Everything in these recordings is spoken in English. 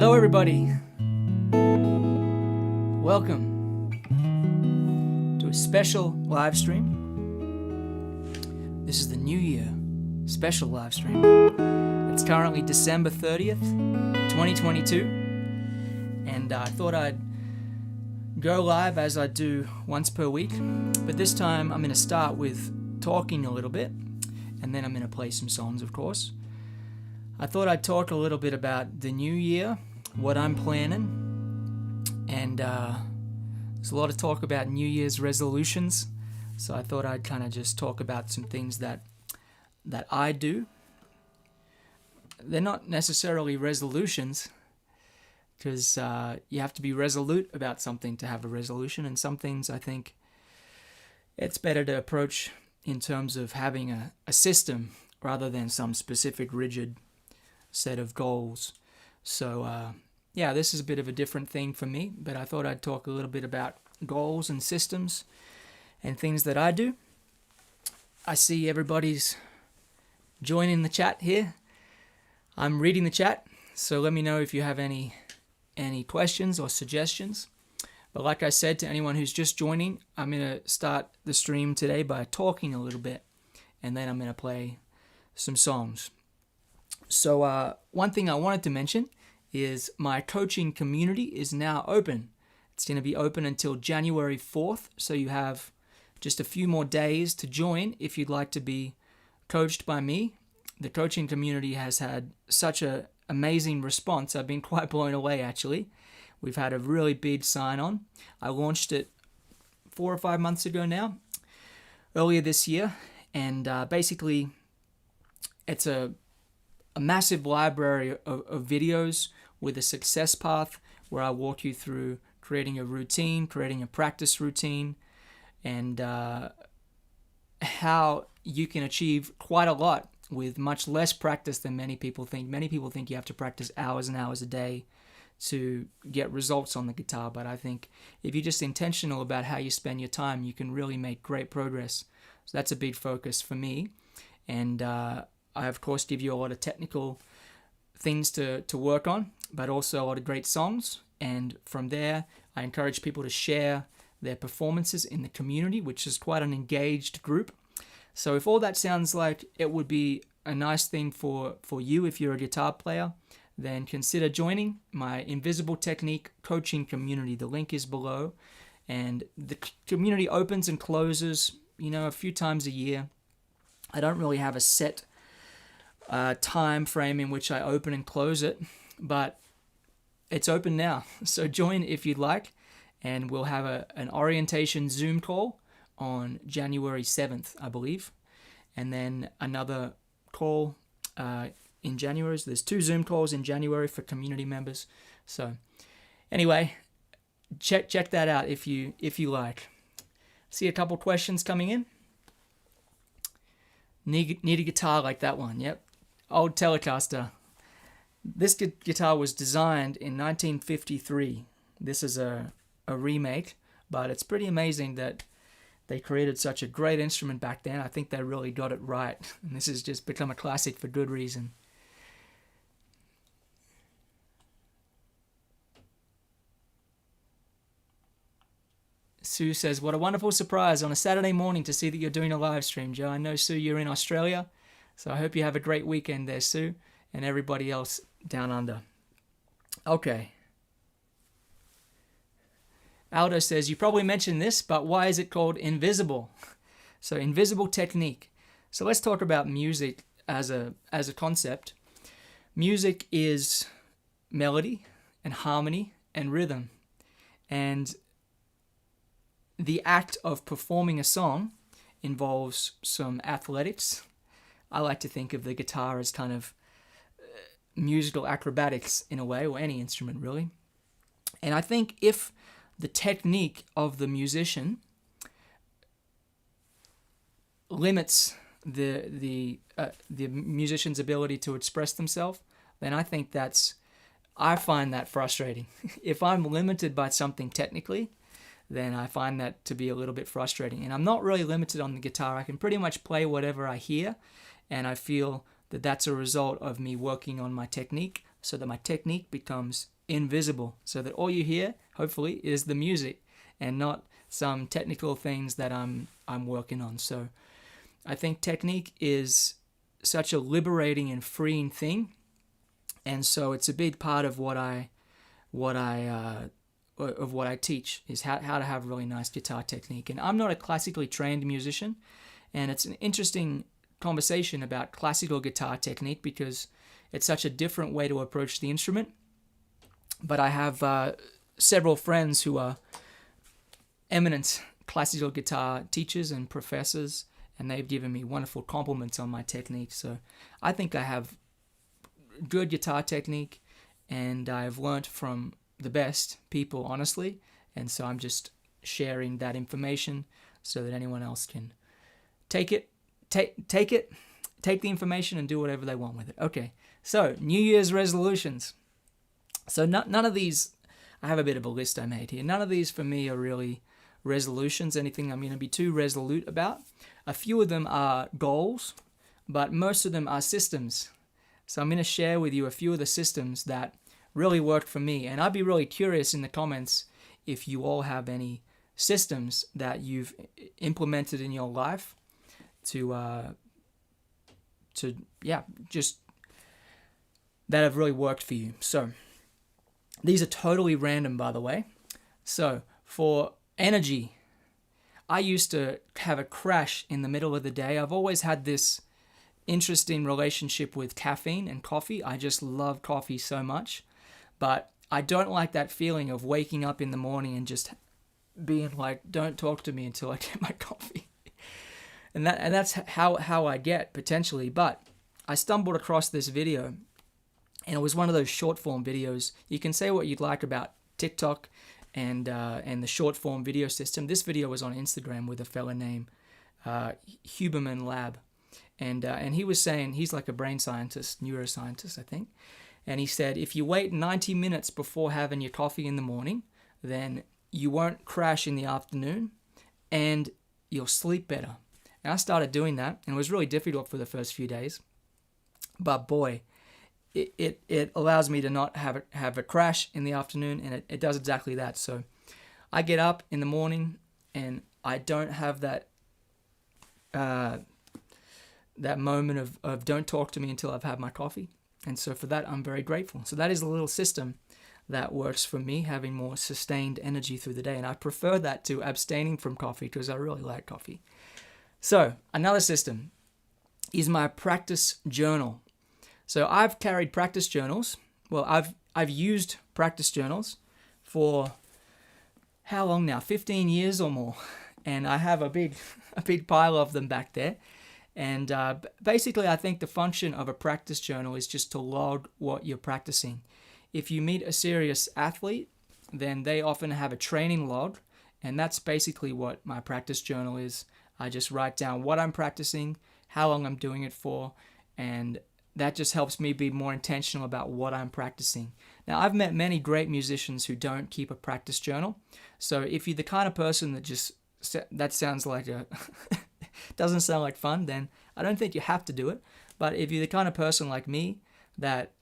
Hello everybody, welcome to a special live stream. This is the New Year special live stream. It's currently December 30th, 2022, and I thought I'd go live as I do once per week, but this time I'm going to start with talking a little bit, and then I'm going to play some songs, of course. I thought I'd talk a little bit about the new year, what I'm planning, and there's a lot of talk about New Year's resolutions, so I thought I'd kind of just talk about some things that I do. They're not necessarily resolutions, because you have to be resolute about something to have a resolution, and some things I think it's better to approach in terms of having a system rather than some specific rigid set of goals. So this is a bit of a different thing for me, but I thought I'd talk a little bit about goals and systems and things that I do. I see everybody's joining the chat here. I'm reading the chat, so let me know if you have any questions or suggestions. But like I said, to anyone who's just joining, I'm going to start the stream today by talking a little bit, and then I'm going to play some songs. So one thing I wanted to mention is my coaching community is now open. It's going to be open until January 4th, so you have just a few more days to join if you'd like to be coached by me. The coaching community has had such an amazing response. I've been quite blown away, actually. We've had a really big sign-on. I launched it 4 or 5 months ago now, earlier this year, and basically it's a massive library of videos with a success path where I walk you through creating a routine, creating a practice routine, and how you can achieve quite a lot with much less practice than many people think. Many people think you have to practice hours and hours a day to get results on the guitar, but I think if you're just intentional about how you spend your time, you can really make great progress. So that's a big focus for me, and I, of course, give you a lot of technical things to work on, but also a lot of great songs. And from there, I encourage people to share their performances in the community, which is quite an engaged group. So if all that sounds like it would be a nice thing for you if you're a guitar player, then consider joining my Invisible Technique coaching community. The link is below. And the community opens and closes, a few times a year. I don't really have a set time frame in which I open and close it, but it's open now. So join if you'd like, and we'll have an orientation Zoom call on January 7th, I believe, and then another call in January. So there's 2 Zoom calls in January for community members. So anyway, check that out if you like. See a couple questions coming in. Need a guitar like that one? Yep. Old Telecaster. This guitar was designed in 1953. This is a remake, but it's pretty amazing that they created such a great instrument back then. I think they really got it right, and this has just become a classic for good reason. Sue says, what a wonderful surprise on a Saturday morning to see that you're doing a live stream, Joe. I know, Sue, you're in Australia, so I hope you have a great weekend there, Sue, and everybody else down under. Okay. Aldo says, you probably mentioned this, but why is it called Invisible? So Invisible Technique. So let's talk about music as a concept. Music is melody and harmony and rhythm. And the act of performing a song involves some athletics. I like to think of the guitar as kind of musical acrobatics in a way, or any instrument really. And I think if the technique of the musician limits the musician's ability to express themselves, then I find that frustrating. If I'm limited by something technically, then I find that to be a little bit frustrating. And I'm not really limited on the guitar. I can pretty much play whatever I hear, and I feel that that's a result of me working on my technique so that my technique becomes invisible, so that all you hear, hopefully, is the music and not some technical things that I'm working on. So I think technique is such a liberating and freeing thing, and so it's a big part of what I teach, is how to have really nice guitar technique. And I'm not a classically trained musician, and it's an interesting conversation about classical guitar technique because it's such a different way to approach the instrument. But I have several friends who are eminent classical guitar teachers and professors, and they've given me wonderful compliments on my technique. So I think I have good guitar technique, and I've learnt from the best people, honestly. And so I'm just sharing that information so that anyone else can take the information and do whatever they want with it. Okay, so New Year's resolutions. So none of these, I have a bit of a list I made here. None of these for me are really resolutions, anything I'm going to be too resolute about. A few of them are goals, but most of them are systems. So I'm going to share with you a few of the systems that really worked for me. And I'd be really curious in the comments if you all have any systems that you've implemented in your life just that have really worked for you. So these are totally random, by the way. So for energy, I used to have a crash in the middle of the day. I've always had this interesting relationship with caffeine and coffee. I just love coffee so much, but I don't like that feeling of waking up in the morning and just being like, don't talk to me until I get my coffee. And that's how I get potentially. But I stumbled across this video, and it was one of those short form videos. You can say what you'd like about TikTok and the short form video system. This video was on Instagram with a fella named Huberman Lab, and he was saying, he's like a brain scientist, neuroscientist, I think. And he said, if you wait 90 minutes before having your coffee in the morning, then you won't crash in the afternoon, and you'll sleep better. And I started doing that, and it was really difficult for the first few days. But boy, it allows me to not have a crash in the afternoon, and it does exactly that. So I get up in the morning, and I don't have that moment of don't talk to me until I've had my coffee. And so for that, I'm very grateful. So that is a little system that works for me, having more sustained energy through the day. And I prefer that to abstaining from coffee because I really like coffee. So another system is my practice journal. So I've carried practice journals. Well, I've used practice journals for how long now? 15 years or more. And I have a big pile of them back there. And basically, I think the function of a practice journal is just to log what you're practicing. If you meet a serious athlete, then they often have a training log, and that's basically what my practice journal is. I just write down what I'm practicing, how long I'm doing it for, and that just helps me be more intentional about what I'm practicing. Now, I've met many great musicians who don't keep a practice journal. So if you're the kind of person that sounds like doesn't sound like fun, then I don't think you have to do it. But if you're the kind of person like me that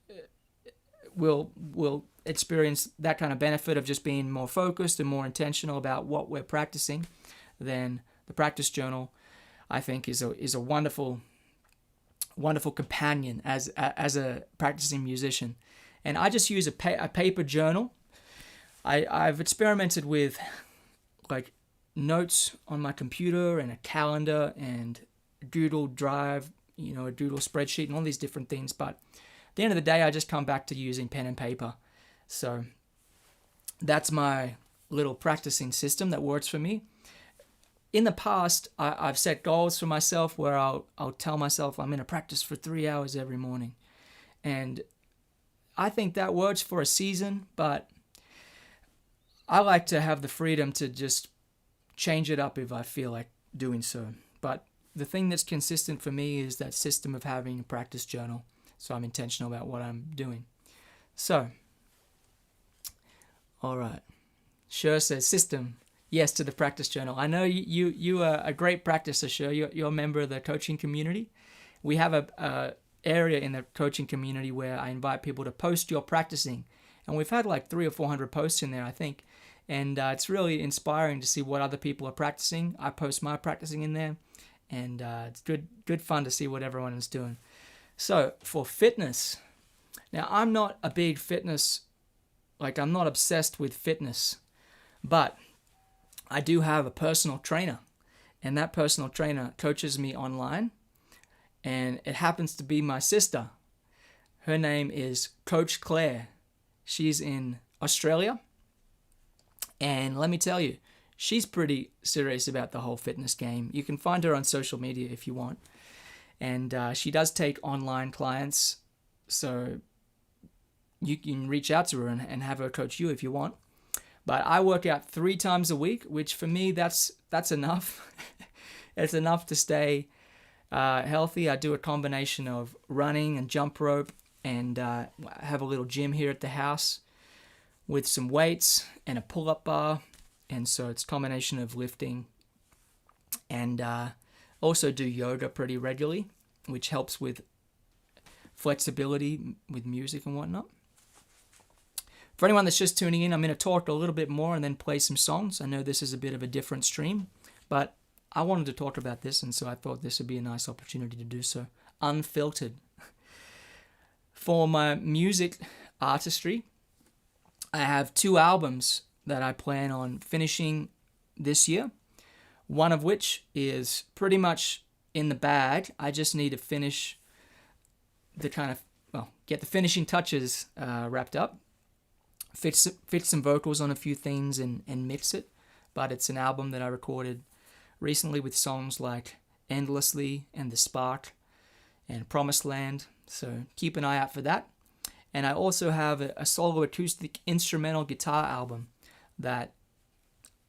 will experience that kind of benefit of just being more focused and more intentional about what we're practicing, then the practice journal, I think, is a wonderful companion as a practicing musician. And I just use a paper journal. I've experimented with like notes on my computer and a calendar and a Google Drive, a Google spreadsheet and all these different things. But at the end of the day, I just come back to using pen and paper. So that's my little practicing system that works for me. In the past, I've set goals for myself where I'll tell myself I'm going to practice for 3 hours every morning. And I think that works for a season, but I like to have the freedom to just change it up if I feel like doing so. But the thing that's consistent for me is that system of having a practice journal. So I'm intentional about what I'm doing. So, all right. Sure says system. Yes to the practice journal. I know you are a great practicer, Sure. You're a member of the coaching community. We have area in the coaching community where I invite people to post your practicing. And we've had like 300 or 400 posts in there, I think. And it's really inspiring to see what other people are practicing. I post my practicing in there, and it's good fun to see what everyone is doing. So for fitness, now I'm not a big fitness, I'm not obsessed with fitness, but I do have a personal trainer, and that personal trainer coaches me online, and it happens to be my sister. Her name is Coach Claire. She's in Australia, and let me tell you, she's pretty serious about the whole fitness game. You can find her on social media if you want, and she does take online clients, so you can reach out to her and have her coach you if you want. But I work out 3 times a week, which for me, that's enough. It's enough to stay healthy. I do a combination of running and jump rope, and have a little gym here at the house with some weights and a pull-up bar. And so it's a combination of lifting, and also do yoga pretty regularly, which helps with flexibility with music and whatnot. For anyone that's just tuning in, I'm going to talk a little bit more and then play some songs. I know this is a bit of a different stream, but I wanted to talk about this, and so I thought this would be a nice opportunity to do so, unfiltered. For my music artistry, I have 2 albums that I plan on finishing this year, one of which is pretty much in the bag. I just need to finish get the finishing touches wrapped up. Fit some vocals on a few things and mix it. But it's an album that I recorded recently with songs like Endlessly and The Spark and Promised Land. So keep an eye out for that. And I also have a solo acoustic instrumental guitar album that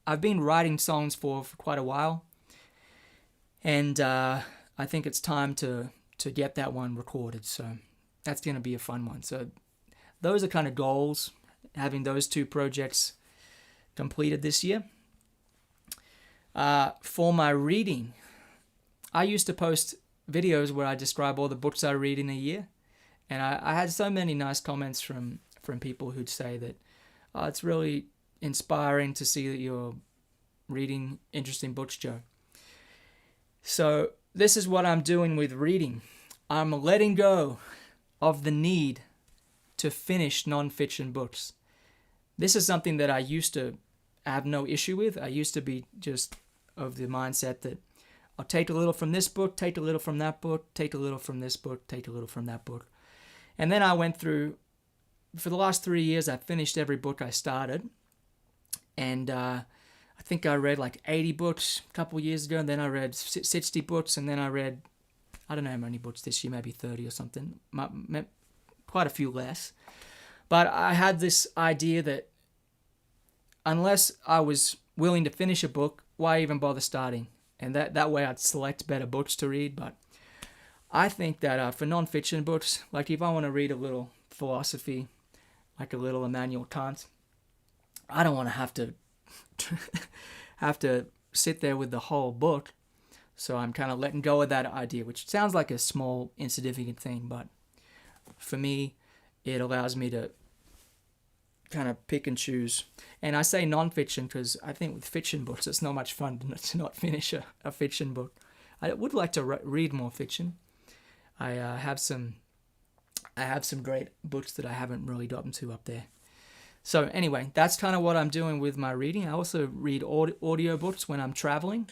I've been writing songs for quite a while. And I think it's time to get that one recorded. So that's going to be a fun one. So those are kind of goals, having those 2 projects completed this year. For my reading, I used to post videos where I describe all the books I read in a year, and I had so many nice comments from people who'd say that it's really inspiring to see that you're reading interesting books, Joe. So this is what I'm doing with reading. I'm letting go of the need to finish non-fiction books. This is something that I used to have no issue with. I used to be just of the mindset that I'll take a little from this book, take a little from that book, take a little from this book, take a little from that book. And then I went through, for the last 3 years, I finished every book I started. And I think I read like 80 books a couple of years ago, and then I read 60 books, and then I read, I don't know how many books this year, maybe 30 or something, quite a few less. But I had this idea that unless I was willing to finish a book, why even bother starting? And that way I'd select better books to read. But I think that for non-fiction books, like if I want to read a little philosophy, like a little Immanuel Kant, I don't want to have to sit there with the whole book. So I'm kind of letting go of that idea, which sounds like a small, insignificant thing, but for me, it allows me to kind of pick and choose. And I say non-fiction because I think with fiction books, it's not much fun to not finish a fiction book. I would like to read more fiction. I have some great books that I haven't really gotten to up there. So anyway, that's kind of what I'm doing with my reading. I also read audio books when I'm traveling.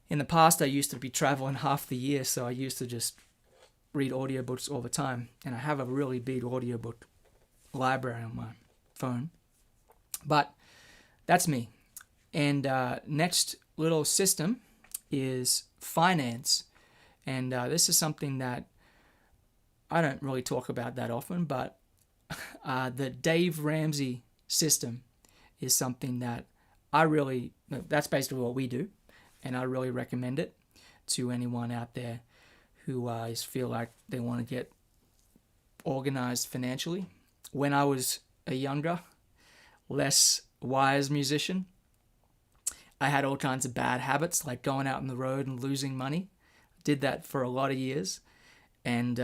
In the past, I used to be traveling half the year, so I used to just read audiobooks all the time. And I have a really big audiobook library on my phone. But that's me. And next little system is finance. And this is something that I don't really talk about that often, but the Dave Ramsey system is something that that's basically what we do, and I really recommend it to anyone out there who feel like they want to get organized financially. When I was a younger, less wise musician, I had all kinds of bad habits, like going out on the road and losing money. Did that for a lot of years, And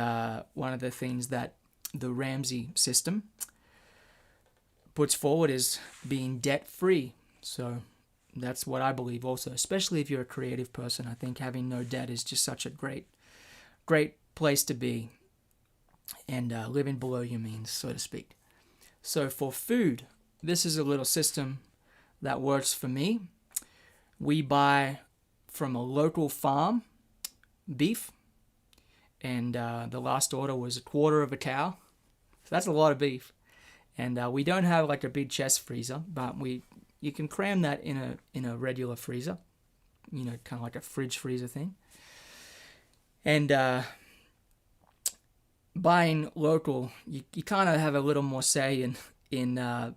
one of the things that the Ramsey system puts forward is being debt-free. So that's what I believe also, especially if you're a creative person. I think having no debt is just such a great place to be, and living below your means, so to speak. So for food, this is a little system that works for me. We buy from a local farm beef, and the last order was a quarter of a cow. So that's a lot of beef. And we don't have like a big chest freezer, but you can cram that in a regular freezer, kind of like a fridge freezer thing. And buying local, you kind of have a little more say in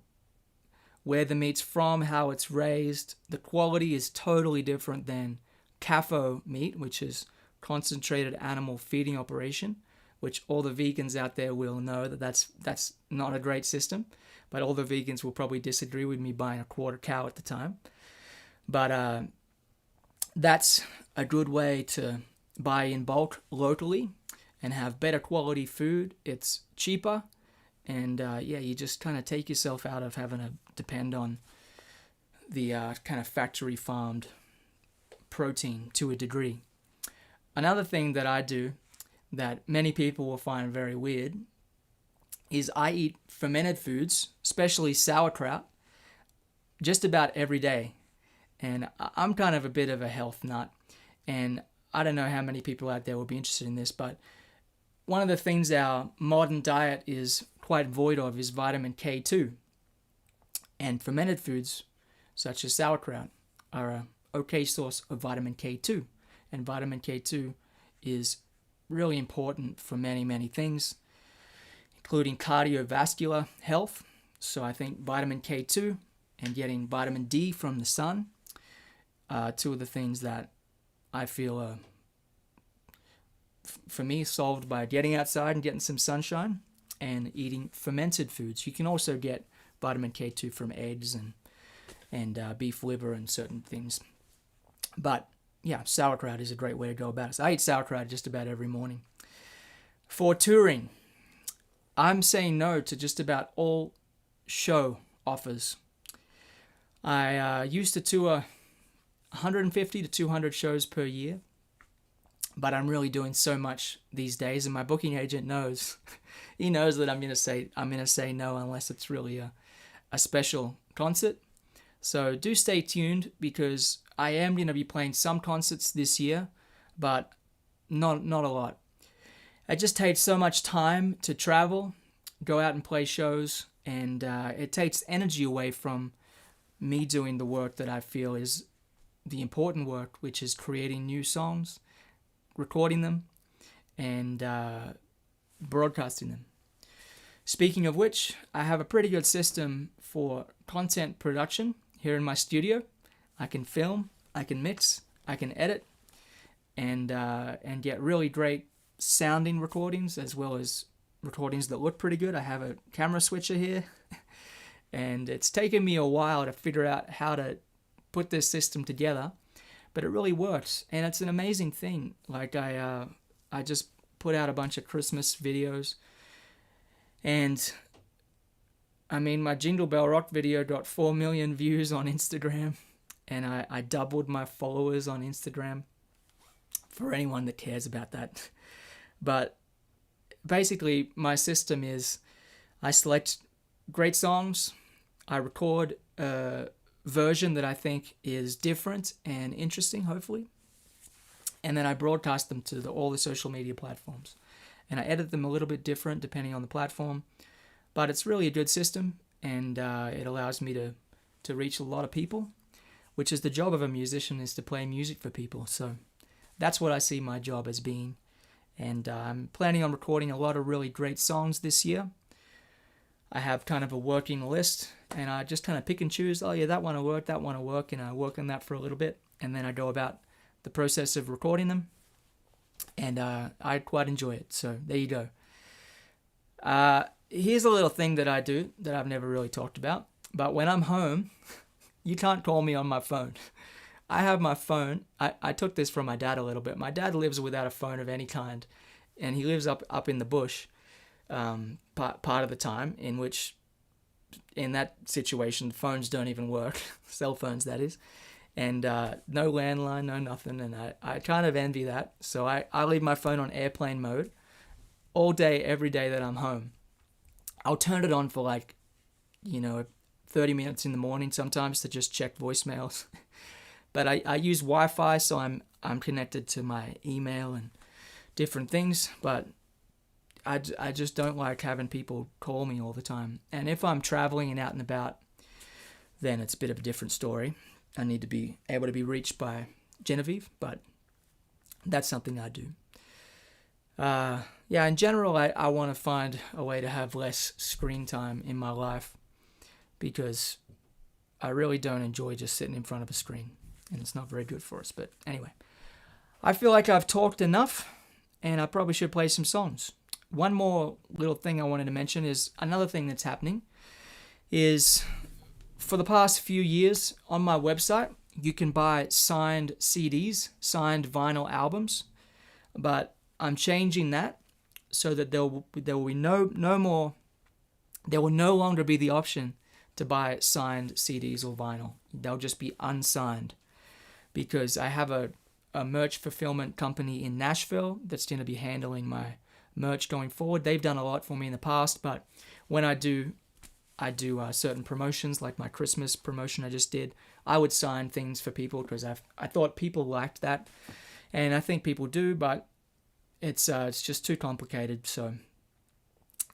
where the meat's from, how it's raised. The quality is totally different than CAFO meat, which is concentrated animal feeding operation, which all the vegans out there will know that's not a great system, but all the vegans will probably disagree with me buying a quarter cow at the time. But that's a good way to buy in bulk locally and have better quality food. It's cheaper, and you just kind of take yourself out of having to depend on the kind of factory farmed protein to a degree. Another thing that I do that many people will find very weird is I eat fermented foods, especially sauerkraut, just about every day. And I'm kind of a bit of a health nut, and I don't know how many people out there will be interested in this, but one of the things our modern diet is quite void of is vitamin K2. And fermented foods, such as sauerkraut, are a okay source of vitamin K2. And vitamin K2 is really important for many, many things, including cardiovascular health. So I think vitamin K2 and getting vitamin D from the sun are two of the things that I feel are, for me, solved by getting outside and getting some sunshine and eating fermented foods. You can also get vitamin K2 from eggs and beef liver and certain things. But yeah, sauerkraut is a great way to go about it. So I eat sauerkraut just about every morning. For touring, I'm saying no to just about all show offers. I used to tour 150 to 200 shows per year, but I'm really doing so much these days, and my booking agent knows. He knows that I'm gonna say no unless it's really a special concert. So do stay tuned, because I am gonna be playing some concerts this year, but not a lot. It just takes so much time to travel, go out and play shows, and it takes energy away from me doing the work that I feel is the important work, which is creating new songs, recording them, and broadcasting them. Speaking of which, I have a pretty good system for content production here in my studio. I can film, I can mix, I can edit, and get really great sounding recordings, as well as recordings that look pretty good. I have a camera switcher here, and it's taken me a while to figure out how to put this system together, but it really works, and it's an amazing thing. Like I just put out a bunch of Christmas videos, and I mean, my Jingle Bell Rock video got 4 million views on Instagram, and I doubled my followers on Instagram, for anyone that cares about that. But basically, my system is I select great songs, I record a version that I think is different and interesting, hopefully, and then I broadcast them to all the social media platforms. And I edit them a little bit different depending on the platform, but it's really a good system, and it allows me to reach a lot of people, which is the job of a musician, is to play music for people. So that's what I see my job as being, and I'm planning on recording a lot of really great songs this year. I have kind of a working list, and I just kind of pick and choose, oh yeah, that one will work, and I work on that for a little bit, and then I go about the process of recording them, and I quite enjoy it. So there you go. Here's a little thing that I do that I've never really talked about, but when I'm home, you can't call me on my phone. I have my phone. I took this from my dad a little bit. My dad lives without a phone of any kind. and he lives up in the bush part of the time, in that situation, phones don't even work, cell phones that is, and no landline, no nothing, and I kind of envy that. So I leave my phone on airplane mode all day, every day that I'm home. I'll turn it on for 30 minutes in the morning sometimes to just check voicemails. But I use Wi-Fi, so I'm connected to my email and different things, but I just don't like having people call me all the time. And if I'm traveling and out and about, then it's a bit of a different story. I need to be able to be reached by Genevieve, but that's something I do. In general, I want to find a way to have less screen time in my life, because I really don't enjoy just sitting in front of a screen, and it's not very good for us. But anyway, I feel like I've talked enough, and I probably should play some songs. One more little thing I wanted to mention is another thing that's happening is, for the past few years on my website, you can buy signed CDs, signed vinyl albums, but I'm changing that so that there will be no longer be the option to buy signed CDs or vinyl. They'll just be unsigned, because I have a merch fulfillment company in Nashville that's going to be handling my merch going forward. They've done a lot for me in the past, but when I do certain promotions, like my Christmas promotion I just did, I would sign things for people because I thought people liked that, and I think people do, but it's just too complicated. So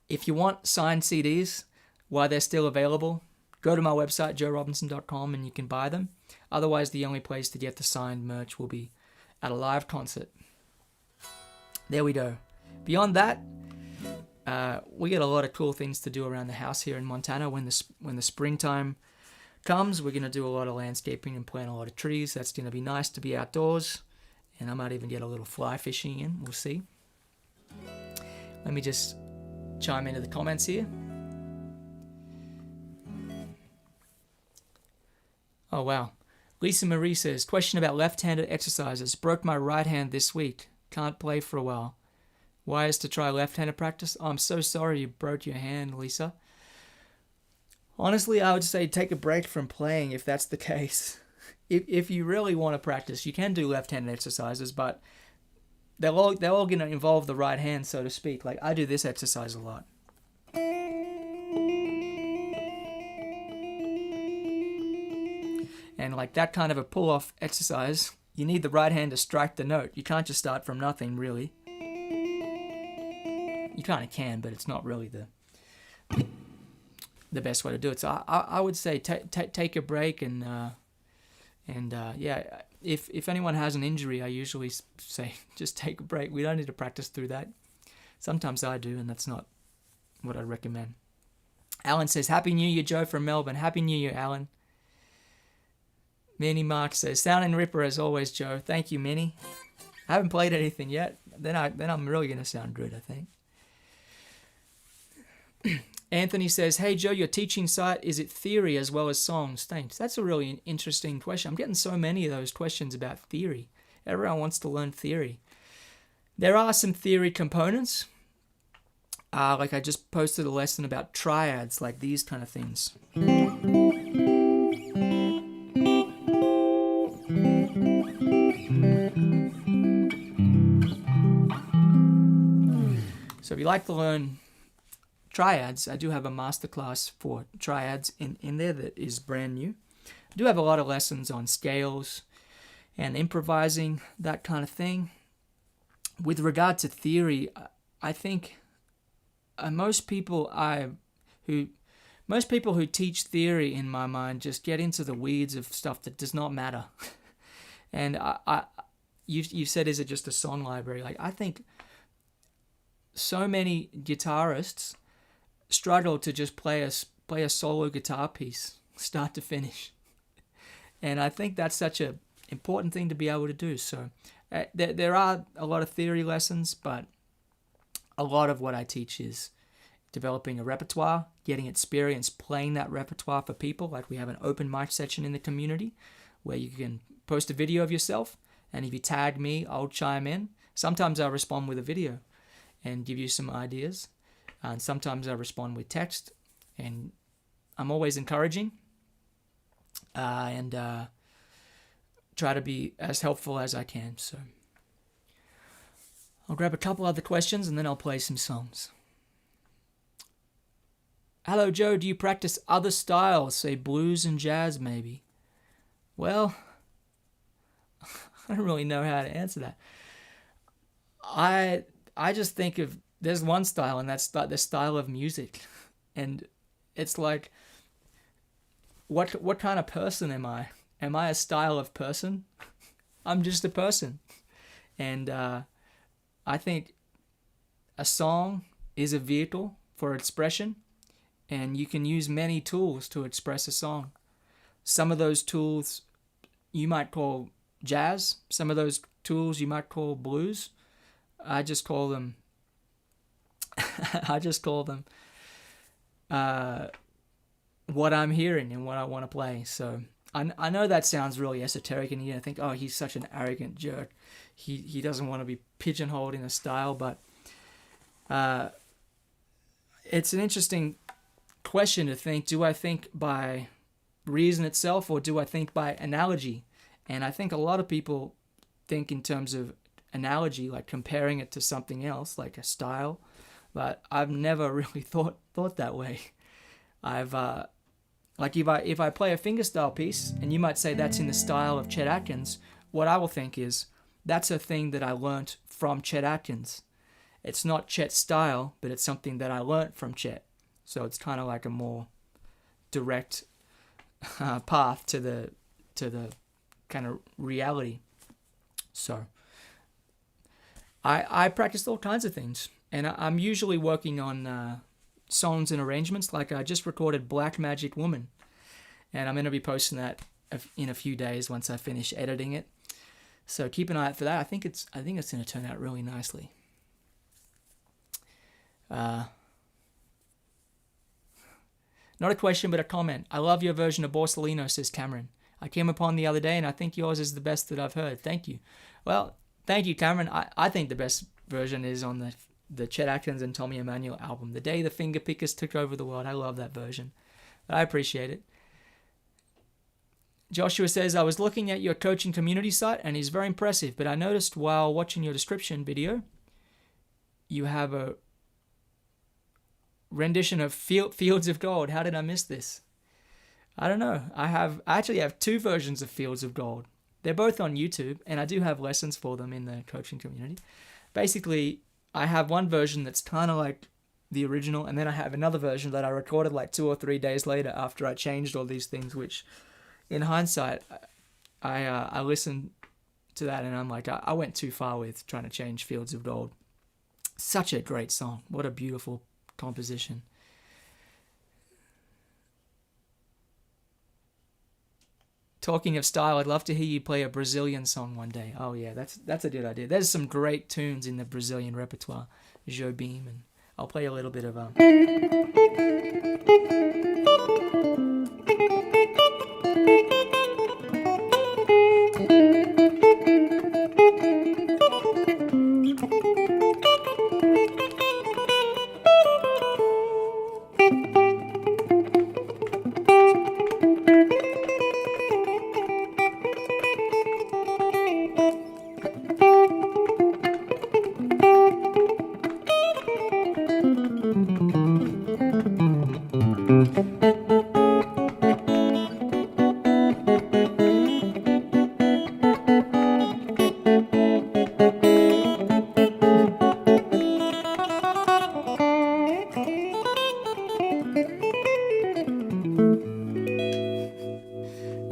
if you want signed CDs while they're still available, go to my website, joerobinson.com, and you can buy them. Otherwise, the only place to get the signed merch will be at a live concert. There we go. Beyond that, we get a lot of cool things to do around the house here in Montana. When the springtime comes, we're going to do a lot of landscaping and plant a lot of trees. That's going to be nice to be outdoors, and I might even get a little fly fishing in. We'll see. Let me just chime into the comments here. Oh, wow. Lisa Marie says, question about left-handed exercises. Broke my right hand this week. Can't play for a while. Why is to try left-handed practice? Oh, I'm so sorry you broke your hand, Lisa. Honestly, I would say take a break from playing if that's the case. If you really want to practice, you can do left-handed exercises, but they're all going to involve the right hand, so to speak. Like, I do this exercise a lot. And like that kind of a pull-off exercise, you need the right hand to strike the note. You can't just start from nothing, really. You kind of can, but it's not really the best way to do it. So I would say take a break, and if anyone has an injury, I usually say just take a break. We don't need to practice through that. Sometimes I do, and that's not what I recommend. Alan says, Happy New Year, Joe from Melbourne. Happy New Year, Alan. Minnie Mark says, sounding ripper as always, Joe. Thank you, Minnie. I haven't played anything yet. Then I'm really going to sound good, I think. Anthony says, hey, Joe, your teaching site, is it theory as well as songs? Thanks. That's a really interesting question. I'm getting so many of those questions about theory. Everyone wants to learn theory. There are some theory components. Like I just posted a lesson about triads, like these kind of things. So if you like to learn triads, I do have a masterclass for triads in there that is brand new. I do have a lot of lessons on scales and improvising, that kind of thing. With regard to theory, I think most people who teach theory, in my mind, just get into the weeds of stuff that does not matter. And you said, is it just a song library? Like, I think so many guitarists struggle to just play a solo guitar piece, start to finish. And I think that's such an important thing to be able to do. So there are a lot of theory lessons, but a lot of what I teach is developing a repertoire, getting experience playing that repertoire for people. Like, we have an open mic section in the community where you can post a video of yourself, and if you tag me, I'll chime in. Sometimes I'll respond with a video. and give you some ideas. And sometimes I respond with text, and I'm always encouraging and try to be as helpful as I can. So I'll grab a couple other questions and then I'll play some songs. Hello, Joe. Do you practice other styles, say blues and jazz maybe? Well, I don't really know how to answer that. I just think of, there's one style, and that's the style of music. And it's like, what kind of person am I? Am I a style of person? I'm just a person. And I think a song is a vehicle for expression, and you can use many tools to express a song. Some of those tools you might call jazz. Some of those tools you might call blues. I just call them what I'm hearing and what I want to play. So I know that sounds really esoteric, and you think, oh, he's such an arrogant jerk. He doesn't want to be pigeonholed in a style, but it's an interesting question to think, do I think by reason itself, or do I think by analogy? And I think a lot of people think in terms of analogy, like comparing it to something else, like a style, but I've never really thought that way. I've like if I play a fingerstyle piece, and you might say that's in the style of Chet Atkins, what I will think is that's a thing that I learnt from Chet Atkins. It's not Chet's style, but it's something that I learnt from Chet. So it's kind of like a more direct path to the kind of reality. So I practiced all kinds of things, and I'm usually working on songs and arrangements. Like I just recorded Black Magic Woman, and I'm going to be posting that in a few days once I finish editing it. So keep an eye out for that. I think it's going to turn out really nicely. Not a question, but a comment. I love your version of Borsalino, says Cameron. I came upon the other day, and I think yours is the best that I've heard. Thank you. Well, thank you, Cameron. I think the best version is on the Chet Atkins and Tommy Emmanuel album, The Day the Fingerpickers Took Over the World. I love that version. I appreciate it. Joshua says, I was looking at your coaching community site, and it's very impressive, but I noticed while watching your description video, you have a rendition of Fields of Gold. How did I miss this? I don't know. I actually have two versions of Fields of Gold. They're both on YouTube, and I do have lessons for them in the coaching community. Basically, I have one version that's kind of like the original, and then I have another version that I recorded like 2 or 3 days later after I changed all these things, which in hindsight, I listened to that and I'm like, I went too far with trying to change Fields of Gold. Such a great song. What a beautiful composition. Talking of style, I'd love to hear you play a Brazilian song one day. Oh yeah, that's a good idea. There's some great tunes in the Brazilian repertoire. Jobim, and I'll play a little bit of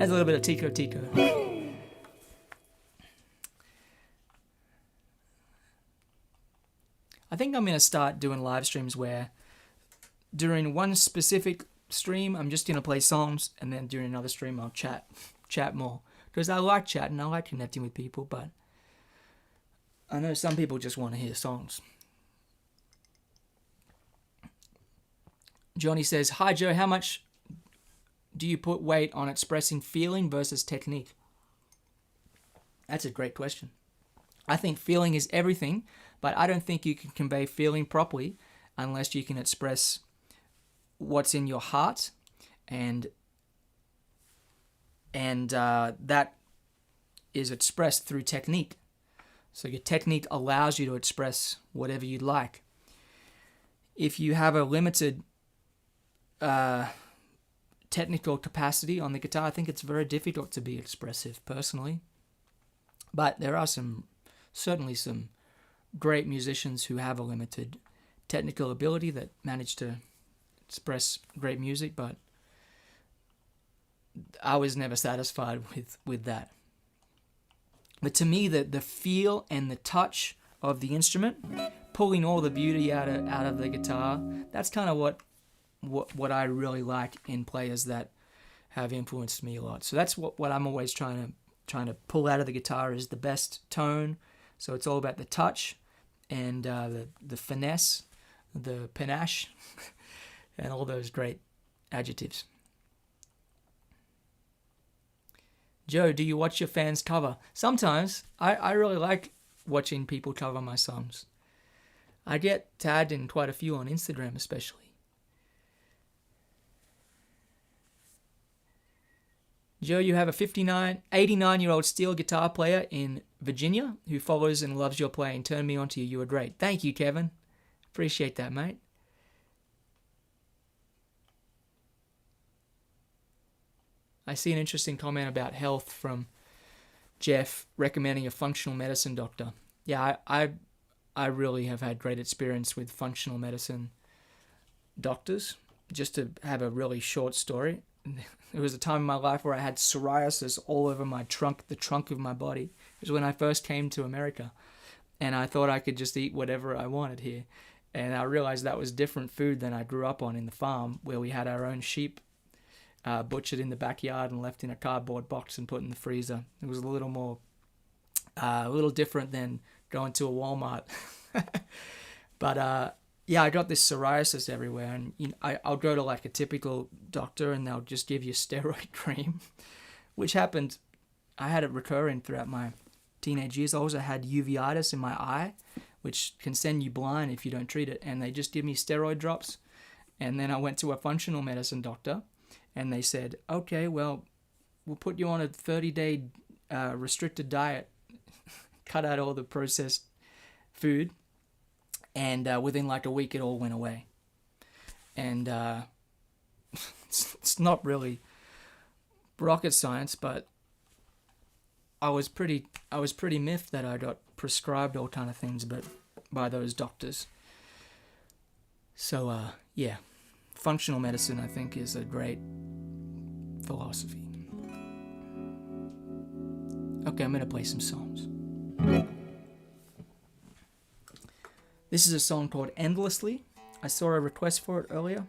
That's a little bit of Tico Tico. I think I'm going to start doing live streams where during one specific stream, I'm just going to play songs, and then during another stream, I'll chat more. Because I like chatting, I like connecting with people, but I know some people just want to hear songs. Johnny says, hi Joe, how much do you put weight on expressing feeling versus technique? That's a great question. I think feeling is everything, But I don't think you can convey feeling properly unless you can express what's in your heart, and that is expressed through technique. So your technique allows you to express whatever you'd like. If you have a limited technical capacity on the guitar, I think it's very difficult to be expressive personally. But there are certainly some great musicians who have a limited technical ability that manage to express great music, but I was never satisfied with that. But to me, the feel and the touch of the instrument, pulling all the beauty out of the guitar, that's kind of what I really like in players that have influenced me a lot. So that's what I'm always trying to pull out of the guitar is the best tone. So it's all about the touch and the finesse, the panache, and all those great adjectives. Joe, do you watch your fans cover? Sometimes. I really like watching people cover my songs. I get tagged in quite a few on Instagram especially. Joe, you have a 89-year-old steel guitar player in Virginia who follows and loves your playing. Turn me on to you. You are great. Thank you, Kevin. Appreciate that, mate. I see an interesting comment about health from Jeff recommending a functional medicine doctor. Yeah, I really have had great experience with functional medicine doctors. Just to have a really short story, there was a time in my life where I had psoriasis all over the trunk of my body. It was when I first came to America, and I thought I could just eat whatever I wanted here. And I realized that was different food than I grew up on in the farm, where we had our own sheep butchered in the backyard and left in a cardboard box and put in the freezer. It was a little different than going to a Walmart. But yeah, I got this psoriasis everywhere, and I'll go to like a typical doctor and they'll just give you steroid cream, which happened. I had it recurring throughout my teenage years. I also had uveitis in my eye, which can send you blind if you don't treat it, and they just give me steroid drops. And then I went to a functional medicine doctor, and they said, okay, well, we'll put you on a 30-day restricted diet, cut out all the processed food, and within like a week it all went away. And it's not really rocket science, but I was pretty miffed that I got prescribed all kind of things by those doctors. So yeah, functional medicine I think is a great philosophy. Okay, I'm gonna play some songs. This is a song called Endlessly. I saw a request for it earlier.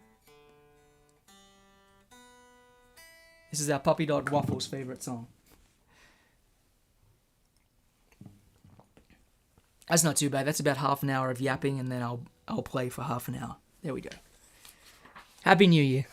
This is our Puppy Dog Waffles favorite song. That's not too bad. That's about half an hour of yapping, and then I'll play for half an hour. There we go. Happy New Year.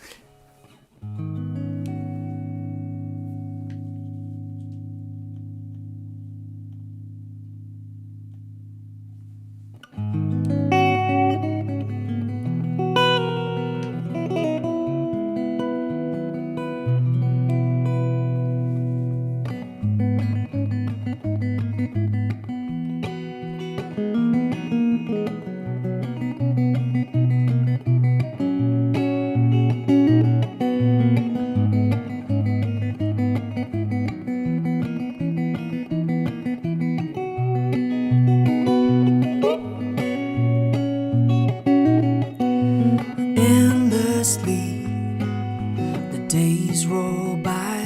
The days roll by,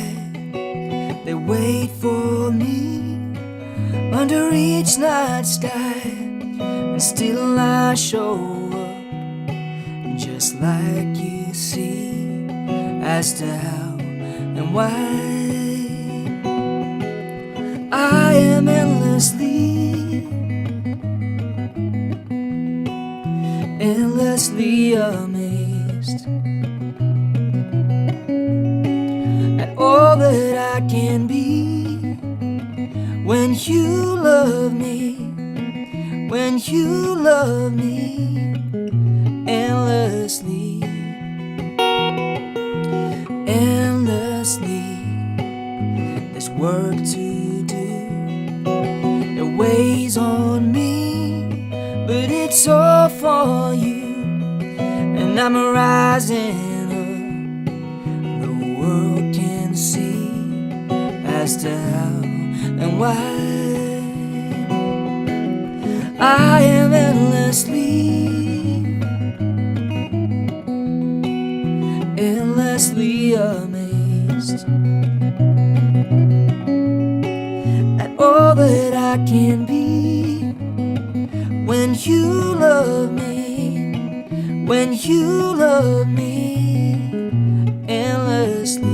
they wait for me under each night sky, and still I show up just like you see as to how and why. I am endlessly amazed at all that I can be when you love me, when you love me endlessly, endlessly. There's work to do, it weighs on me, but it's all for you. And I'm rising up, the world can see as to how and why I am endlessly amazed at all that I can be when you love me, when you love me endlessly.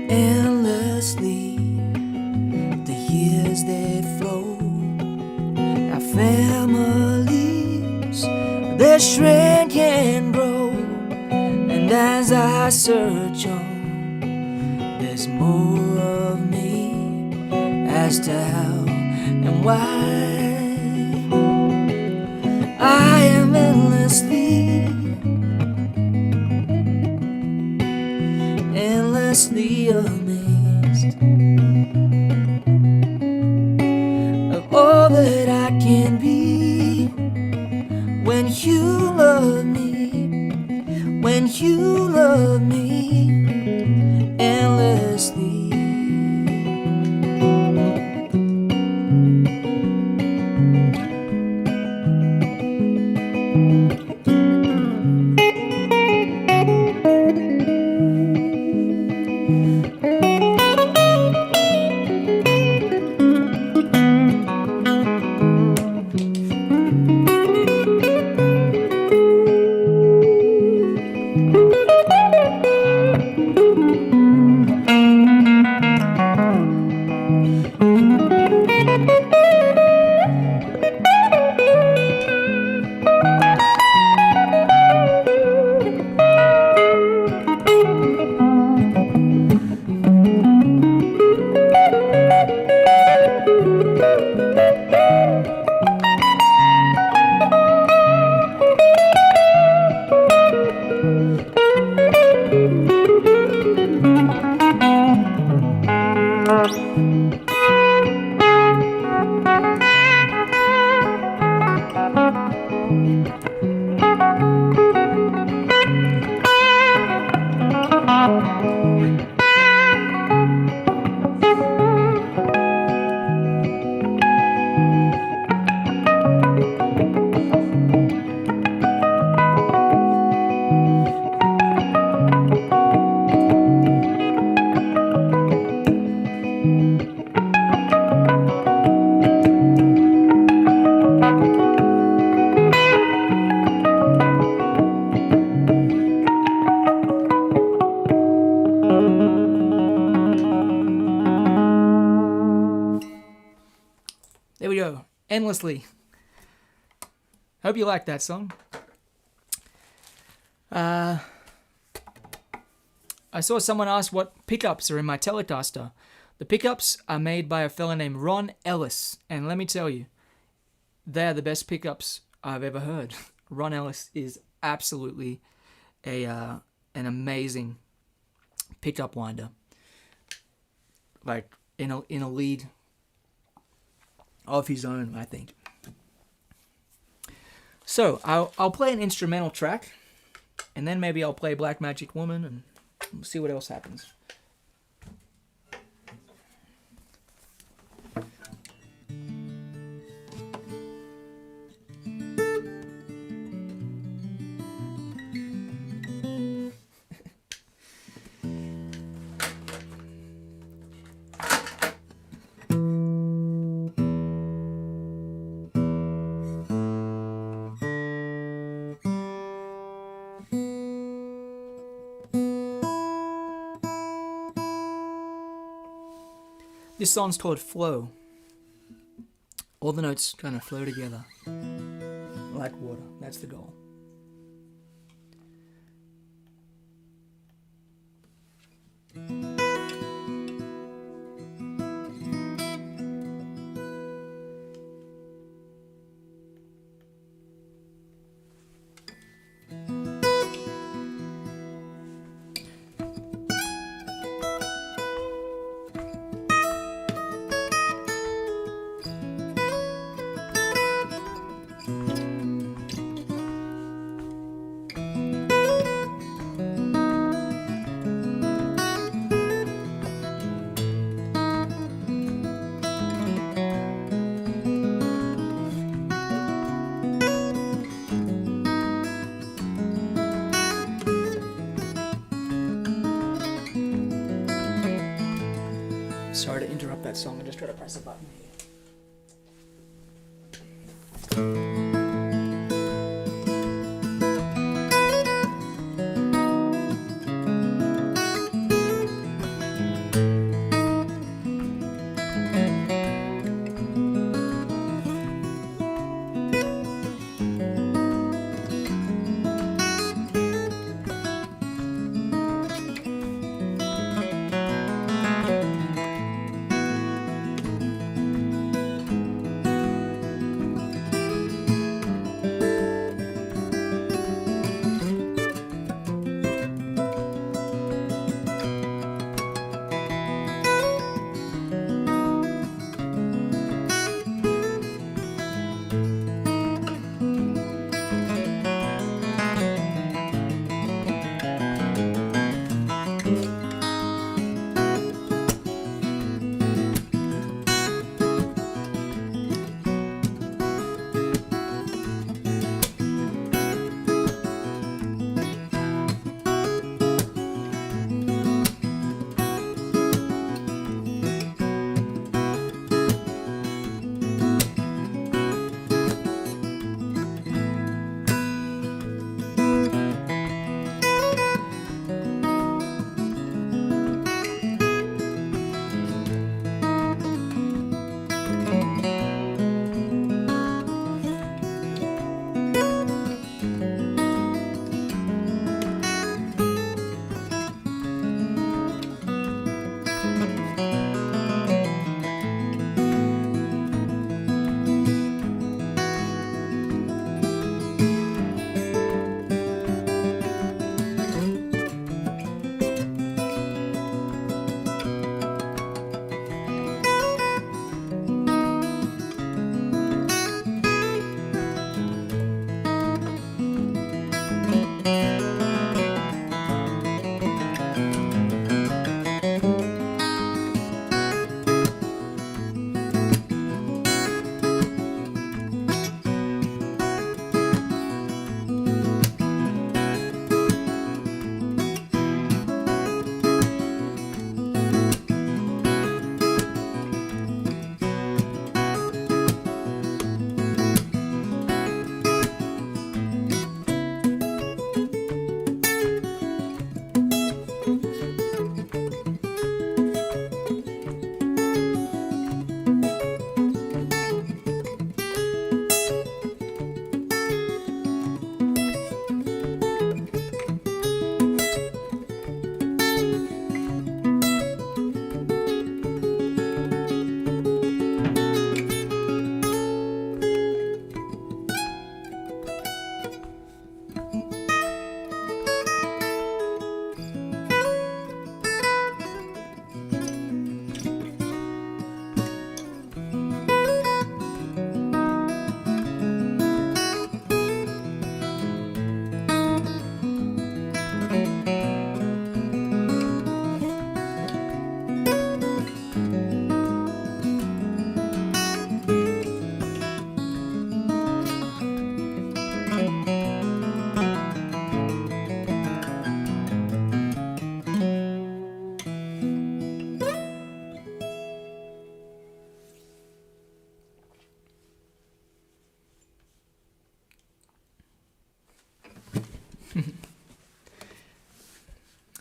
Endlessly, the years that flow, our families, their strength can grow. And as I search on, there's more of me as to how and why I am endlessly amazed of all that I can be when you love me, when you love me endlessly. There we go. Endlessly. Hope you like that song. I saw someone ask what pickups are in my Telecaster. The pickups are made by a fella named Ron Ellis. And let me tell you, they are the best pickups I've ever heard. Ron Ellis is absolutely an amazing pickup winder. Like in a league of his own, I think. So I'll play an instrumental track, and then maybe I'll play Black Magic Woman, and we'll see what else happens. This song's called Flow. All the notes kind of flow together like water. That's the goal. Sorry to interrupt that song. I just try to press a button here.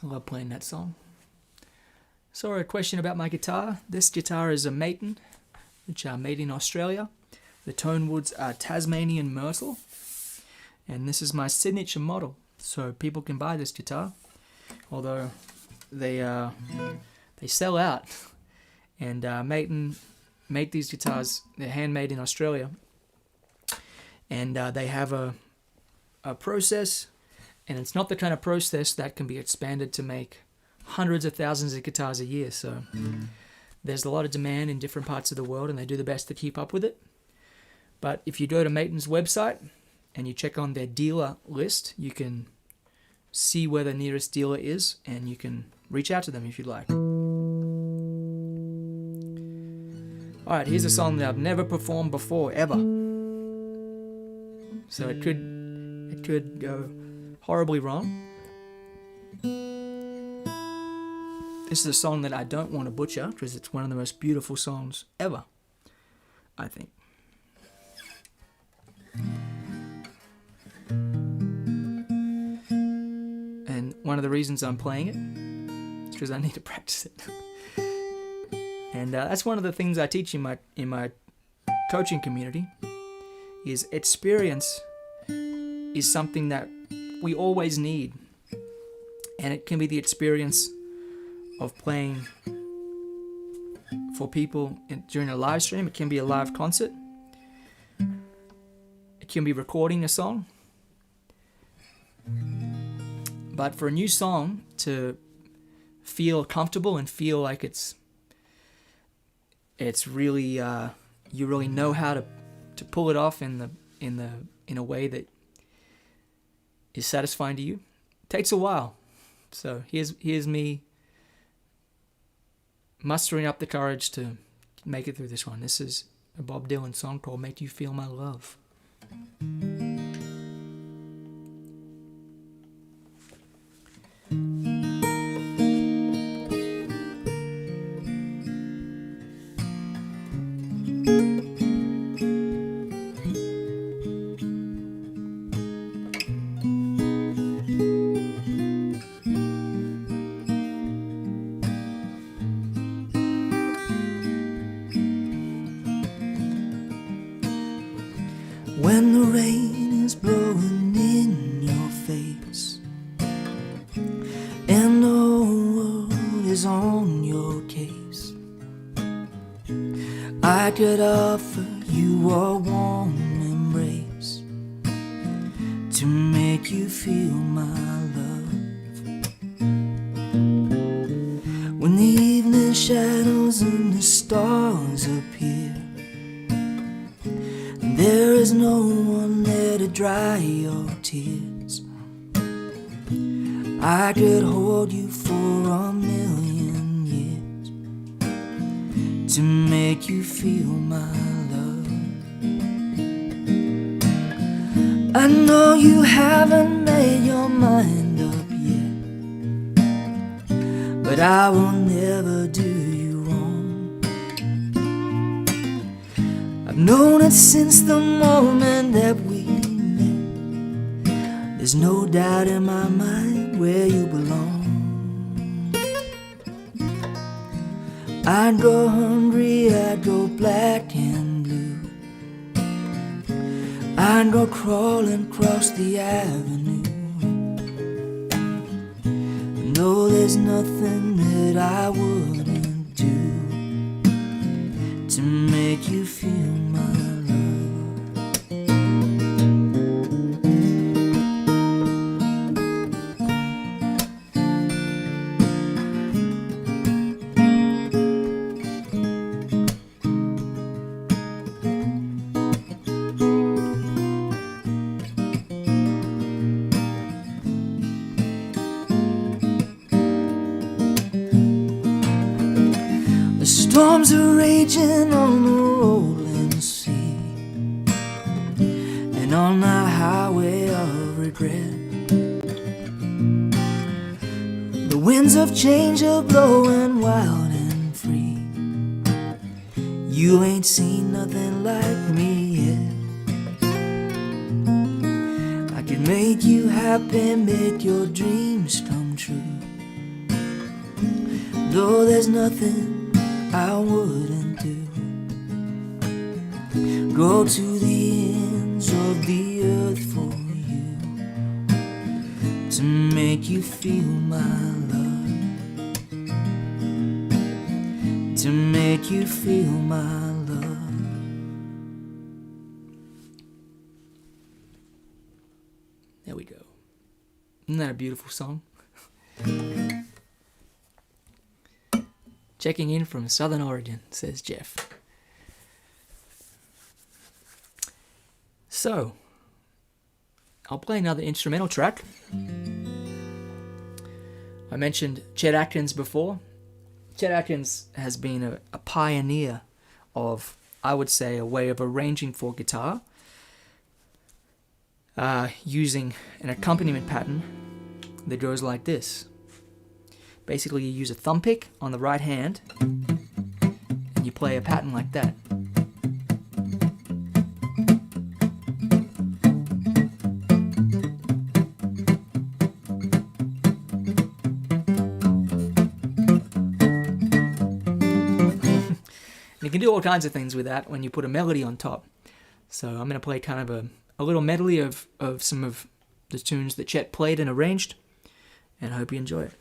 I love playing that song. So a question about my guitar. This guitar is a Maton, which are made in Australia. The tone woods are Tasmanian Myrtle. And this is my signature model. So people can buy this guitar, although they sell out. And Maton make these guitars. They're handmade in Australia. And they have a process, and it's not the kind of process that can be expanded to make hundreds of thousands of guitars a year. So there's a lot of demand in different parts of the world, and they do the best to keep up with it. But if you go to Maton's website and you check on their dealer list, you can see where the nearest dealer is, and you can reach out to them if you'd like. Alright, here's a song that I've never performed before, ever. So it could go horribly wrong. This is a song that I don't want to butcher because it's one of the most beautiful songs ever, I think. And one of the reasons I'm playing it is because I need to practice it. And that's one of the things I teach in my coaching community. Is experience is something that we always need, and it can be the experience of playing for people during a live stream. It can be a live concert. It can be recording a song. But for a new song to feel comfortable and feel like it's really you really know how to pull it off in a way that is satisfying to you, takes a while. So here's me mustering up the courage to make it through this one. This is a Bob Dylan song called "Make You Feel My Love." When the rain is blowing in your face and the whole world is on your case, I could offer you a warm embrace to make you feel my love. When the evening shadows and the stars appear, there is no one there to dry your tears. I could hold you for a million years to make you feel my love. I know you haven't made your mind up yet, but I will never do you wrong. I've known it since the moment that we met. There's no doubt in my mind where you belong. I'd go hungry, I'd go black and blue, I'd go crawling across the avenue. No, there's nothing that I wouldn't do to make you feel my love. The storms are raging on the rolling sea, and on the highway of regret, the winds of change are blowing wild and free. You ain't seen nothing like me yet. I can make you happy, make your dreams come true. No, there's nothing I wouldn't do. Go to the ends of the earth for you, to make you feel my love, to make you feel my love. There we go. Isn't that a beautiful song? Checking in from Southern Oregon, says Jeff. So, I'll play another instrumental track. I mentioned Chet Atkins before. Chet Atkins has been a pioneer of, I would say, a way of arranging for guitar, using an accompaniment pattern that goes like this. Basically, you use a thumb pick on the right hand, and you play a pattern like that. You can do all kinds of things with that when you put a melody on top. So I'm going to play kind of a little medley of some of the tunes that Chet played and arranged, and I hope you enjoy it.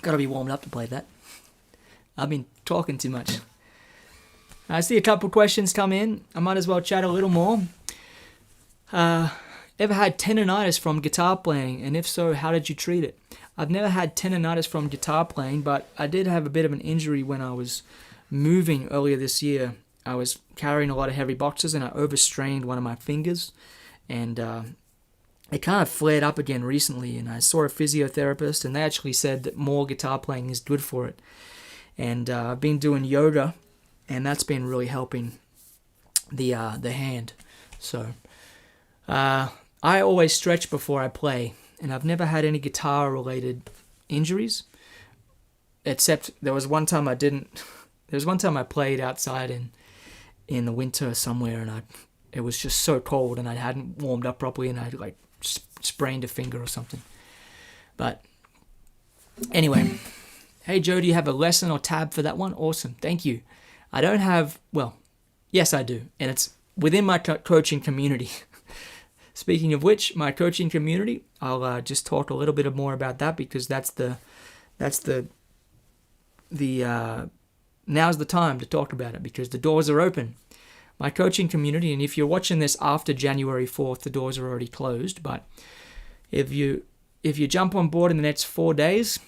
Gotta be warmed up to play that. I've been talking too much. I see a couple questions come in. I might as well chat a little more. Ever had tendonitis from guitar playing? And if so, how did you treat it? I've never had tendonitis from guitar playing, but I did have a bit of an injury when I was moving earlier this year. I was carrying a lot of heavy boxes and I overstrained one of my fingers, and it kind of flared up again recently, and I saw a physiotherapist, and they actually said that more guitar playing is good for it. And I've been doing yoga, and that's been really helping the hand. So I always stretch before I play, and I've never had any guitar-related injuries, except there was one time I didn't. There was one time I played outside in the winter somewhere, and it was just so cold, and I hadn't warmed up properly, and I like sprained a finger or something. But anyway, hey Joe, do you have a lesson or tab for that one? Awesome, thank you. I don't have, well, yes I do, and it's within my coaching community. Speaking of which, my coaching community, I'll just talk a little bit more about that, because now's the time to talk about it, because the doors are open. My coaching community, and if you're watching this after January 4th, the doors are already closed, but if you jump on board in the next 4 days,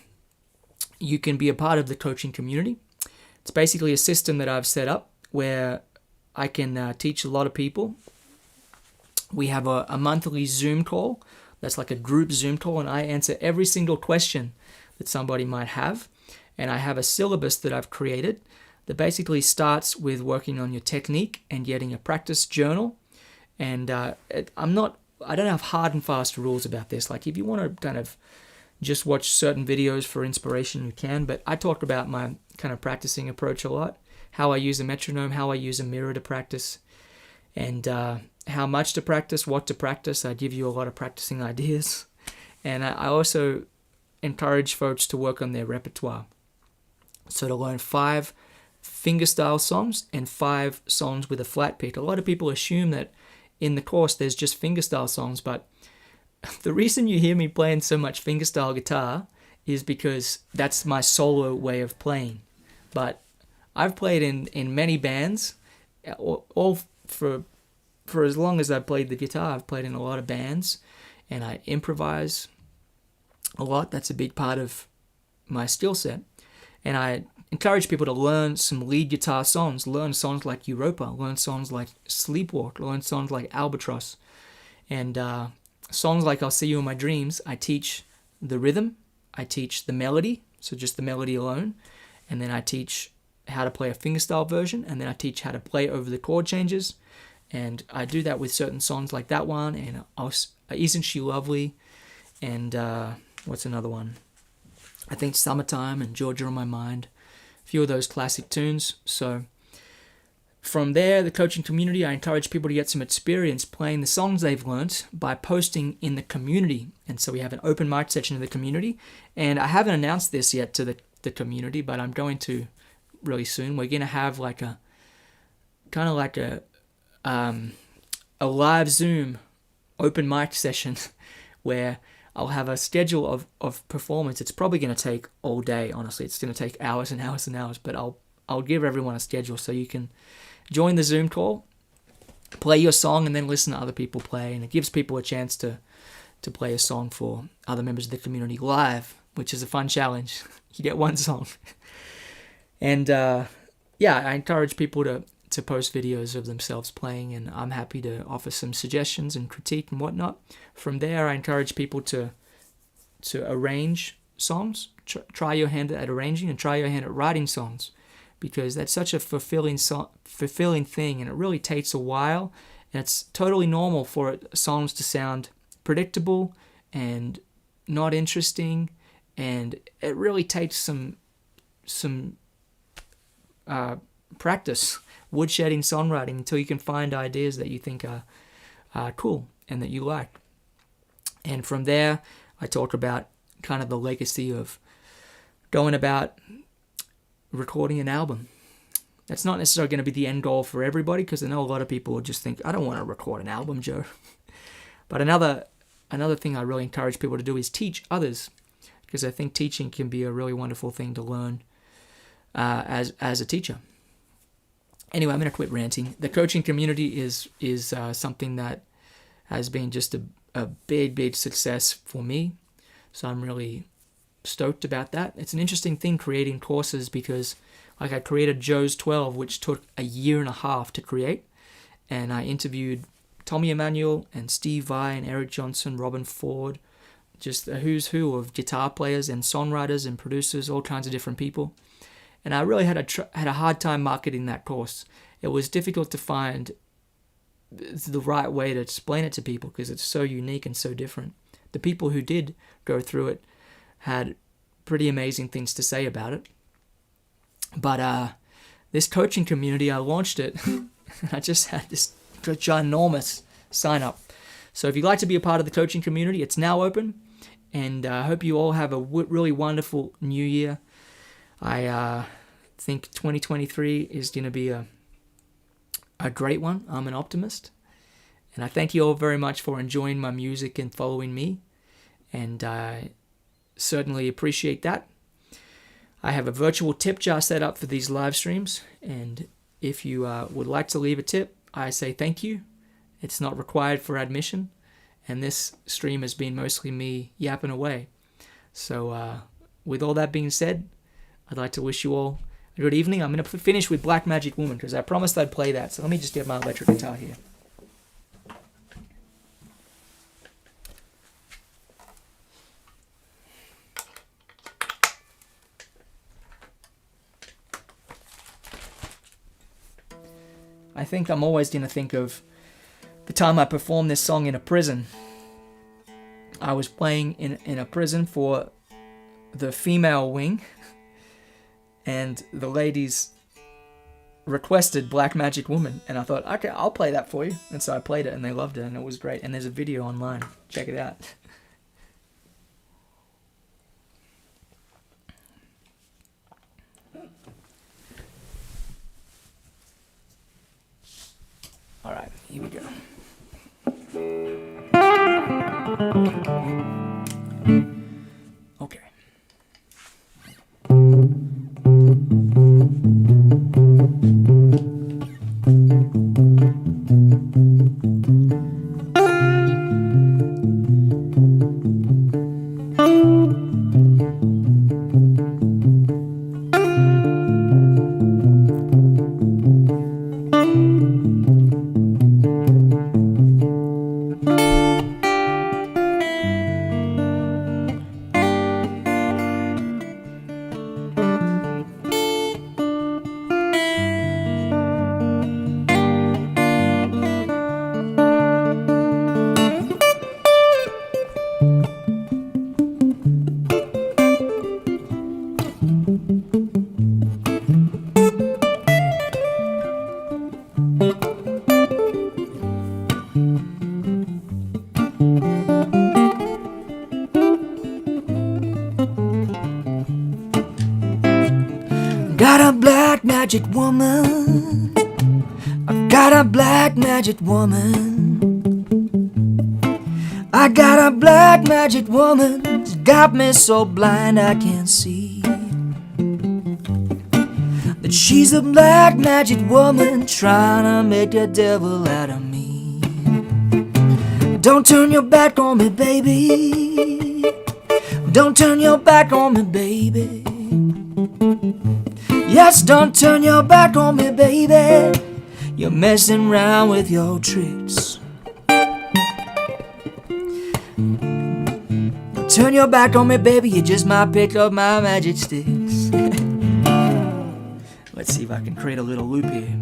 you can be a part of the coaching community. It's basically a system that I've set up where I can teach a lot of people. We have a monthly Zoom call. That's like a group Zoom call, and I answer every single question that somebody might have. And I have a syllabus that I've created that basically starts with working on your technique and getting a practice journal. And I don't have hard and fast rules about this. Like if you want to kind of just watch certain videos for inspiration, you can. But I talk about my kind of practicing approach a lot, how I use a metronome, how I use a mirror to practice, and how much to practice, what to practice. I give you a lot of practicing ideas. And I also encourage folks to work on their repertoire. So to learn 5 fingerstyle songs and 5 songs with a flat pick. A lot of people assume that in the course there's just fingerstyle songs, but the reason you hear me playing so much fingerstyle guitar is because that's my solo way of playing. But I've played in many bands, all for as long as I've played the guitar. I've played in a lot of bands, and I improvise a lot. That's a big part of my skill set. And I encourage people to learn some lead guitar songs. Learn songs like Europa. Learn songs like Sleepwalk. Learn songs like Albatross. And songs like I'll See You in My Dreams, I teach the rhythm. I teach the melody, so just the melody alone. And then I teach how to play a fingerstyle version. And then I teach how to play over the chord changes. And I do that with certain songs like that one. And Isn't She Lovely? And what's another one? I think Summertime and Georgia on My Mind. A few of those classic tunes. So from there, the coaching community, I encourage people to get some experience playing the songs they've learnt by posting in the community. And so we have an open mic section of the community. And I haven't announced this yet to the community, but I'm going to really soon. We're going to have like a kind of like a live Zoom open mic session where I'll have a schedule of performance. It's probably going to take all day, honestly. It's going to take hours and hours and hours, but I'll give everyone a schedule so you can join the Zoom call, play your song, and then listen to other people play. And it gives people a chance to play a song for other members of the community live, which is a fun challenge. You get one song. And I encourage people to post videos of themselves playing, and I'm happy to offer some suggestions and critique and whatnot. From there, I encourage people to arrange songs, try your hand at arranging, and try your hand at writing songs, because that's such a fulfilling thing, and it really takes a while, and it's totally normal for songs to sound predictable and not interesting, and it really takes some practice, woodshedding songwriting, until you can find ideas that you think are cool and that you like. And from there, I talk about kind of the legacy of going about recording an album. That's not necessarily going to be the end goal for everybody, because I know a lot of people will just think, I don't want to record an album, Joe. But another thing I really encourage people to do is teach others, because I think teaching can be a really wonderful thing to learn as a teacher. Anyway, I'm going to quit ranting. The coaching community is something that has been just a big success for me. So I'm really stoked about that. It's an interesting thing creating courses, because like I created Joe's 12, which took a year and a half to create. And I interviewed Tommy Emmanuel and Steve Vai and Eric Johnson, Robin Ford, just a who's who of guitar players and songwriters and producers, all kinds of different people. And I really had a hard time marketing that course. It was difficult to find the right way to explain it to people because it's so unique and so different. The people who did go through it had pretty amazing things to say about it. But this coaching community, I launched it, and I just had this ginormous sign up. So if you'd like to be a part of the coaching community, it's now open, and I hope you all have a really wonderful new year. I think 2023 is going to be a great one. I'm an optimist, and I thank you all very much for enjoying my music and following me, and I certainly appreciate that. I have a virtual tip jar set up for these live streams, and if you would like to leave a tip, I say thank you. It's not required for admission, and this stream has been mostly me yapping away. So with all that being said, I'd like to wish you all a good evening. I'm going to finish with Black Magic Woman because I promised I'd play that. So let me just get my electric guitar here. I think I'm always going to think of the time I performed this song in a prison. I was playing in a prison for the female wing, and the ladies requested Black Magic Woman, and I thought, okay, I'll play that for you. And so I played it, and they loved it, and it was great. And there's a video online. Check it out. All right, here we go. Okay. Got a black magic woman. I've got a black magic woman. I got a black magic woman. She's got me so blind I can't see that she's a black magic woman trying to make a devil out of me. Don't turn your back on me, baby. Don't turn your back on me, baby. Yes, don't turn your back on me, baby. You're messing around with your tricks. Don't turn your back on me, baby. You just might pick up my magic sticks. Let's see if I can create a little loop here.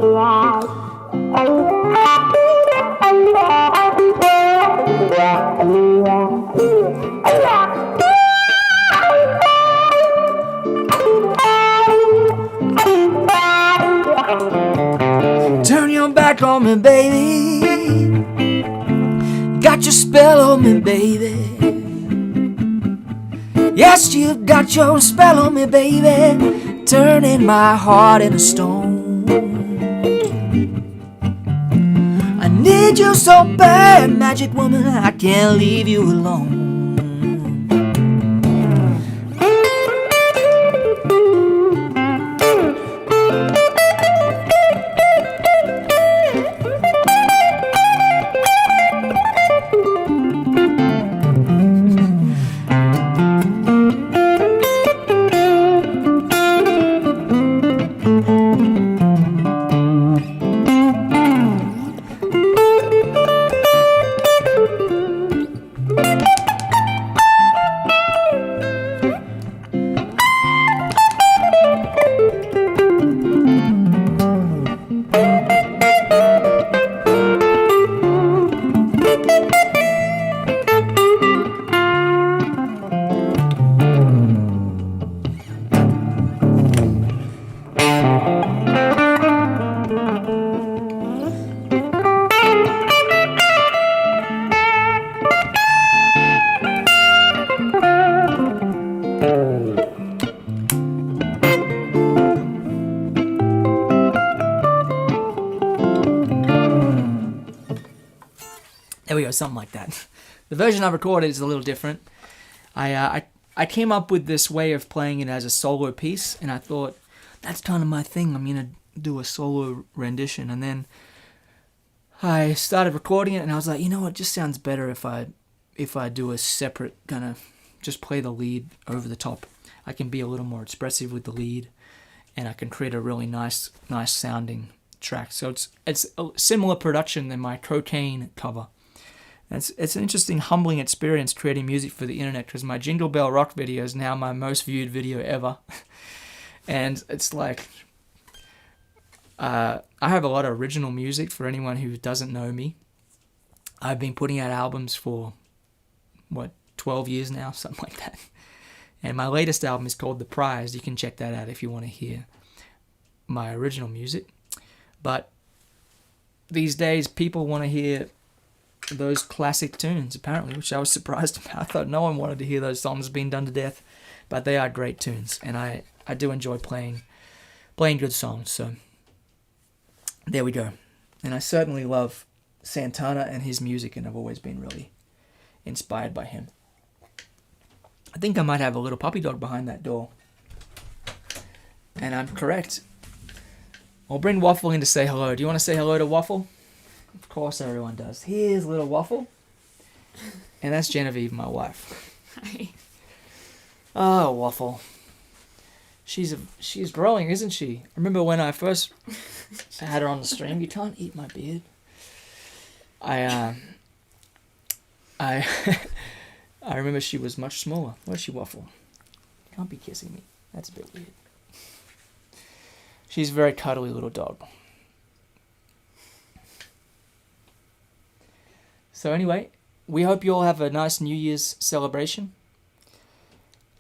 Turn your back on me, baby. Got your spell on me, baby. Yes, you got your spell on me, baby. Turning my heart into stone. I need you so bad, magic woman, I can't leave you alone. There we go, something like that. The version I've recorded is a little different. I came up with this way of playing it as a solo piece, and I thought, that's kind of my thing. I'm going to do a solo rendition. And then I started recording it, and I was like, you know what, it just sounds better if I do a separate kind of, just play the lead over the top. I can be a little more expressive with the lead, and I can create a really nice sounding track. So it's a similar production than my Cocaine cover. It's an interesting, humbling experience creating music for the internet, because my Jingle Bell Rock video is now my most viewed video ever. And it's like, I have a lot of original music for anyone who doesn't know me. I've been putting out albums for, 12 years now, something like that. And my latest album is called The Prize. You can check that out if you want to hear my original music. But these days, people want to hear those classic tunes, apparently, which I was surprised about. I thought no one wanted to hear those songs being done to death, but they are great tunes, and I do enjoy playing good songs. So there we go. And I certainly love Santana and his music, and I've always been really inspired by him. I think I might have a little puppy dog behind that door, and I'm correct. I'll bring Waffle in to say hello. Do you want to say hello to Waffle? Of course everyone does. Here's little Waffle. And that's Genevieve, my wife. Hi. Oh, Waffle. She's growing, isn't she? I remember when I first had her on the stream. You can't eat my beard. I remember she was much smaller. Where's she, Waffle? You can't be kissing me. That's a bit weird. She's a very cuddly little dog. So anyway, we hope you all have a nice New Year's celebration.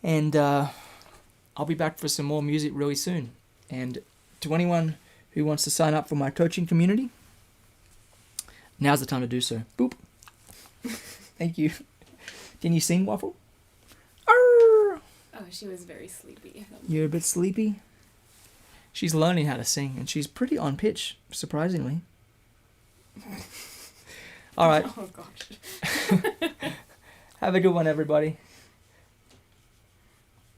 And I'll be back for some more music really soon. And to anyone who wants to sign up for my coaching community, now's the time to do so. Boop. Thank you. Can you sing, Waffle? Arr! Oh, she was very sleepy. You're a bit sleepy? She's learning how to sing, and she's pretty on pitch, surprisingly. All right. Oh, gosh. Have a good one, everybody.